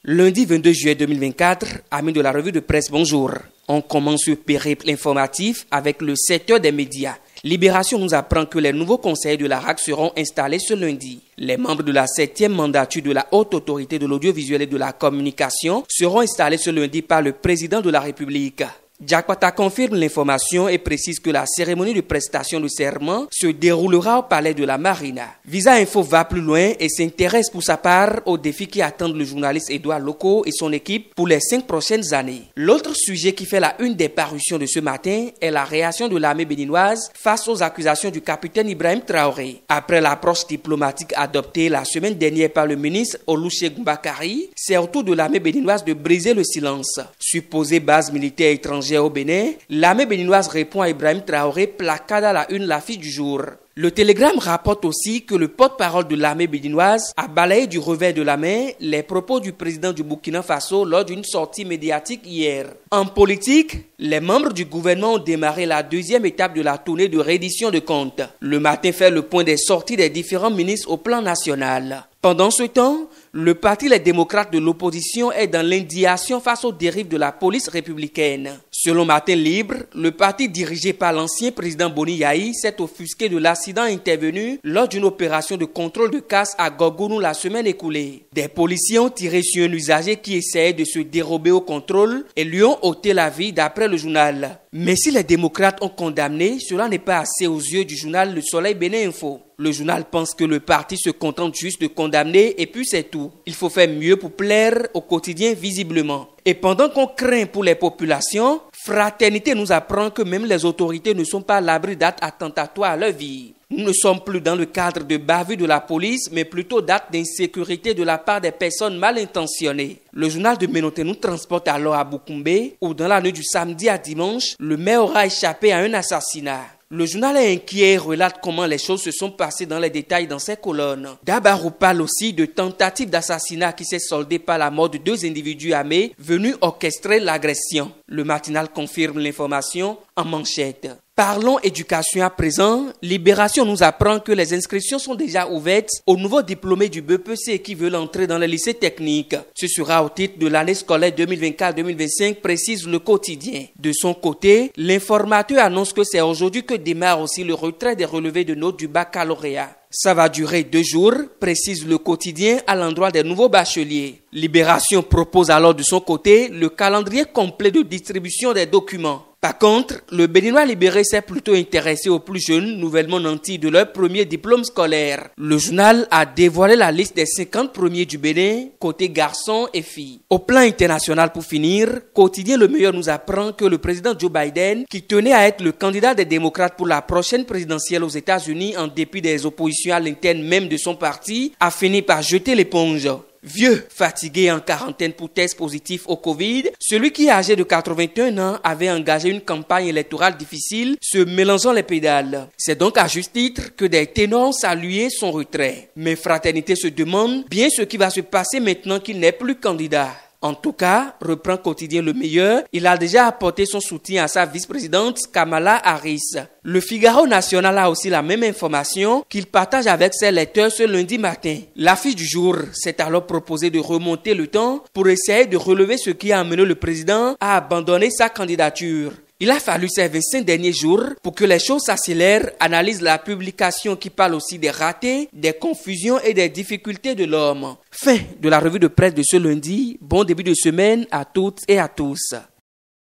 Lundi 22 juillet 2024, amis de la revue de presse, bonjour. On commence ce périple informatif avec le secteur des médias. Libération nous apprend que les nouveaux conseillers de la RAC seront installés ce lundi. Les membres de la 7e mandature de la Haute Autorité de l'Audiovisuel et de la Communication seront installés ce lundi par le président de la République. Diakpata confirme l'information et précise que la cérémonie de prestation de serment se déroulera au palais de la Marina. Visa Info va plus loin et s'intéresse pour sa part aux défis qui attendent le journaliste Edouard Loko et son équipe pour les 5 prochaines années. L'autre sujet qui fait la une des parutions de ce matin est la réaction de l'armée béninoise face aux accusations du capitaine Ibrahim Traoré. Après l'approche diplomatique adoptée la semaine dernière par le ministre Olusegun Bakari, c'est au tour de l'armée béninoise de briser le silence. Supposée base militaire étrangère au Bénin, l'armée béninoise répond à Ibrahim Traoré, placard à la une l'affiche du jour. Le Télégramme rapporte aussi que le porte-parole de l'armée béninoise a balayé du revers de la main les propos du président du Burkina Faso lors d'une sortie médiatique hier. En politique, les membres du gouvernement ont démarré la deuxième étape de la tournée de reddition de comptes. Le matin fait le point des sorties des différents ministres au plan national. Pendant ce temps, le parti Les Démocrates de l'opposition est dans l'indignation face aux dérives de la police républicaine. Selon Matin Libre, le parti dirigé par l'ancien président Boni Yahi s'est offusqué de l'accident intervenu lors d'une opération de contrôle de casse à Gorgounou la semaine écoulée. Des policiers ont tiré sur un usager qui essayait de se dérober au contrôle et lui ont ôté la vie d'après le journal. Mais si les démocrates ont condamné, cela n'est pas assez aux yeux du journal Le Soleil Bénin Info. Le journal pense que le parti se contente juste de condamner et puis c'est tout. Il faut faire mieux pour plaire au quotidien visiblement. Et pendant qu'on craint pour les populations, Fraternité nous apprend que même les autorités ne sont pas à l'abri d'actes attentatoires à leur vie. Nous ne sommes plus dans le cadre de bavure de la police, mais plutôt d'actes d'insécurité de la part des personnes mal intentionnées. Le journal de Ménoté nous transporte alors à Boukoumbe, où dans la nuit du samedi à dimanche, le maire aura échappé à un assassinat. Le journal est inquiet et relate comment les choses se sont passées dans les détails dans ces colonnes. Dabarou parle aussi de tentative d'assassinat qui s'est soldée par la mort de 2 individus armés venus orchestrer l'agression. Le matinal confirme l'information en manchette. Parlons éducation à présent. Libération nous apprend que les inscriptions sont déjà ouvertes aux nouveaux diplômés du BEPC qui veulent entrer dans les lycées techniques. Ce sera au titre de l'année scolaire 2024-2025, précise le quotidien. De son côté, l'informateur annonce que c'est aujourd'hui que démarre aussi le retrait des relevés de notes du baccalauréat. Ça va durer 2 jours, précise le quotidien à l'endroit des nouveaux bacheliers. Libération propose alors de son côté le calendrier complet de distribution des documents. Par contre, le Béninois libéré s'est plutôt intéressé aux plus jeunes nouvellement nantis de leur premier diplôme scolaire. Le journal a dévoilé la liste des 50 premiers du Bénin, côté garçons et filles. Au plan international pour finir, quotidien Le Meilleur nous apprend que le président Joe Biden, qui tenait à être le candidat des démocrates pour la prochaine présidentielle aux États-Unis en dépit des oppositions à l'interne même de son parti, a fini par jeter l'éponge. Vieux, fatigué en quarantaine pour test positif au Covid, celui qui est âgé de 81 ans avait engagé une campagne électorale difficile, se mélangeant les pédales. C'est donc à juste titre que des ténors ont salué son retrait. Mais Fraternité se demande bien ce qui va se passer maintenant qu'il n'est plus candidat. En tout cas, reprend quotidien Le Meilleur, il a déjà apporté son soutien à sa vice-présidente Kamala Harris. Le Figaro National a aussi la même information qu'il partage avec ses lecteurs ce lundi matin. L'affiche du jour s'est alors proposé de remonter le temps pour essayer de relever ce qui a amené le président à abandonner sa candidature. Il a fallu ces 25 derniers jours pour que les choses s'accélèrent, analyse la publication qui parle aussi des ratés, des confusions et des difficultés de l'homme. Fin de la revue de presse de ce lundi. Bon début de semaine à toutes et à tous.